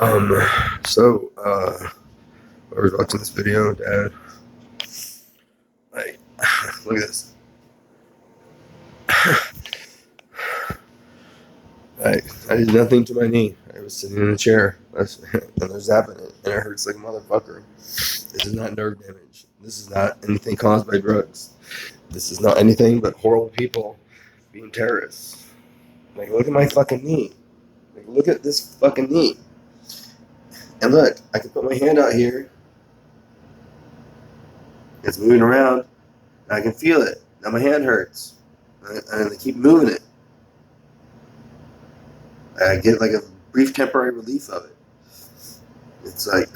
Um, so, whoever's watching this video, Dad, like, look at this. I did nothing to my knee. I was sitting in a chair, and they're zapping it, and it hurts like a motherfucker. This is not nerve damage. This is not anything caused by drugs. This is not anything but horrible people being terrorists. Like, look at my fucking knee. Like, look at this fucking knee. And look, I can put my hand out here. It's moving around. And I can feel it. Now my hand hurts. And I keep moving it. I get like a brief temporary relief of it. It's like,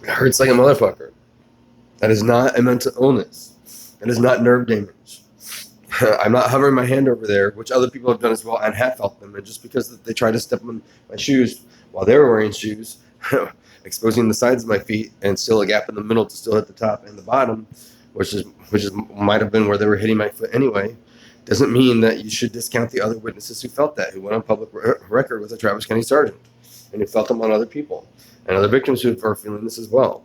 it hurts like a motherfucker. That is not a mental illness. That is not nerve damage. I'm not hovering my hand over there, which other people have done as well and have felt them. And just because they tried to step on my shoes while they were wearing shoes, exposing the sides of my feet and still a gap in the middle to still hit the top and the bottom, which might have been where they were hitting my foot anyway, doesn't mean that you should discount the other witnesses who felt that, who went on public record with a Travis County sergeant and who felt them on other people and other victims who are feeling this as well.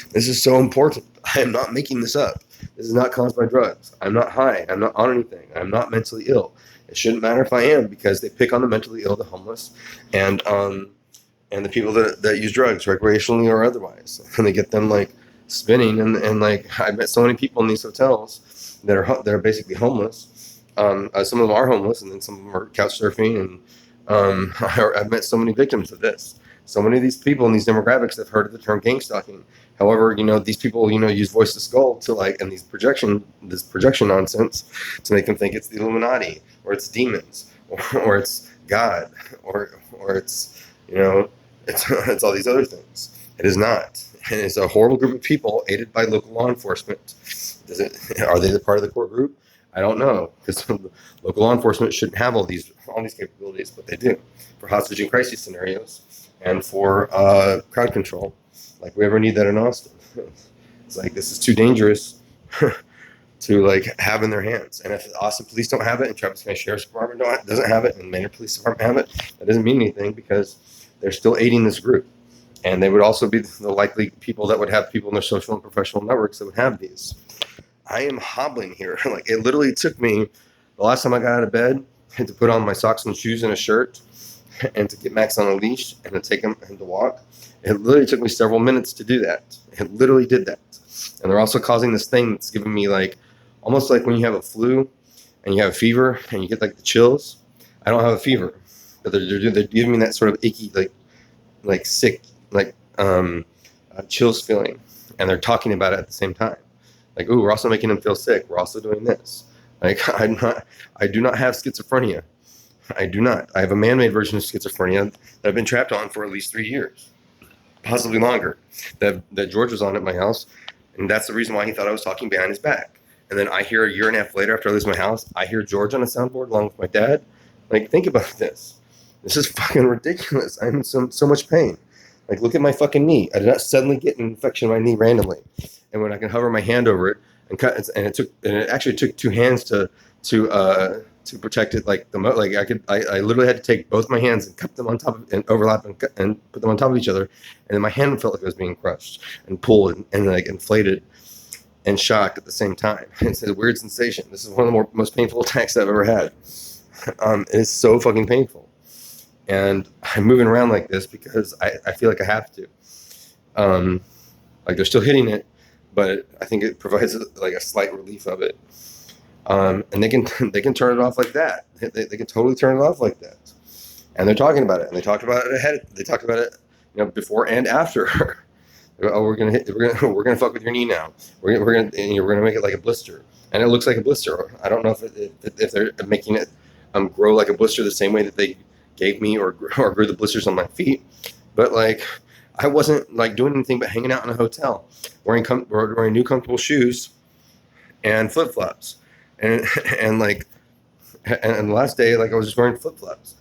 This is so important. I am not making this up. This is not caused by drugs. I'm not high. I'm not on anything. I'm not mentally ill. It shouldn't matter if I am, because they pick on the mentally ill, the homeless, and the people that use drugs recreationally or otherwise, and they get them like spinning. And like, I met so many people in these hotels that are basically homeless. Some of them are homeless, and then some of them are couch surfing. And I've met so many victims of this. So many of these people in these demographics have heard of the term gang stalking. However, these people, use voice to skull to and this projection nonsense to make them think it's the Illuminati, or it's demons, or it's God, or it's, it's all these other things. It is not. And it's a horrible group of people aided by local law enforcement. Are they the part of the core group? I don't know, because local law enforcement shouldn't have all these capabilities, but they do for hostage and crisis scenarios and for crowd control. Like, we ever need that in Austin. It's like, this is too dangerous to have in their hands. And if the Austin police don't have it, and Travis County Sheriff's Department doesn't have it, and Maynard Police Department have it, that doesn't mean anything, because they're still aiding this group. And they would also be the likely people that would have people in their social and professional networks that would have these. I am hobbling here. Like, it literally took me, the last time I got out of bed, I had to put on my socks and shoes and a shirt, and to get Max on a leash, and to take him and to walk. It literally took me several minutes to do that. It literally did that. And they're also causing this thing that's giving me almost like when you have a flu and you have a fever and you get the chills. I don't have a fever, but they're giving me that sort of icky, sick, chills feeling. And they're talking about it at the same time. Ooh, we're also making them feel sick. We're also doing this. I do not have schizophrenia. I do not. I have a man-made version of schizophrenia that I've been trapped on for at least 3 years. Possibly longer, that George was on at my house, and that's the reason why he thought I was talking behind his back. And then I hear a year and a half later, after I lose my house, I hear George on a soundboard along with my dad. Think about this. This is fucking ridiculous. I'm in so much pain. Look at my fucking knee. I did not suddenly get an infection in my knee randomly, and when I can hover my hand over it and cut, and it actually took two hands to protect it. I literally had to take both my hands and cup them on top of, and overlap and put them on top of each other, and then my hand felt like it was being crushed and pulled and inflated and shocked at the same time. It's a weird sensation. This is one of the most painful attacks I've ever had. It's so fucking painful, and I'm moving around like this because I feel like I have to. They're still hitting it, but I think it provides a slight relief of it. And they can turn it off like that. They can totally turn it off like that. And they're talking about it, and they talked about it ahead. They talked about it, before and after. Oh, we're gonna fuck with your knee now. We're gonna make it like a blister, and it looks like a blister. I don't know if they're making it grow like a blister the same way that they gave me or grew the blisters on my feet. But I wasn't doing anything but hanging out in a hotel, wearing new comfortable shoes and flip flops. And the last day, I was just wearing flip flops.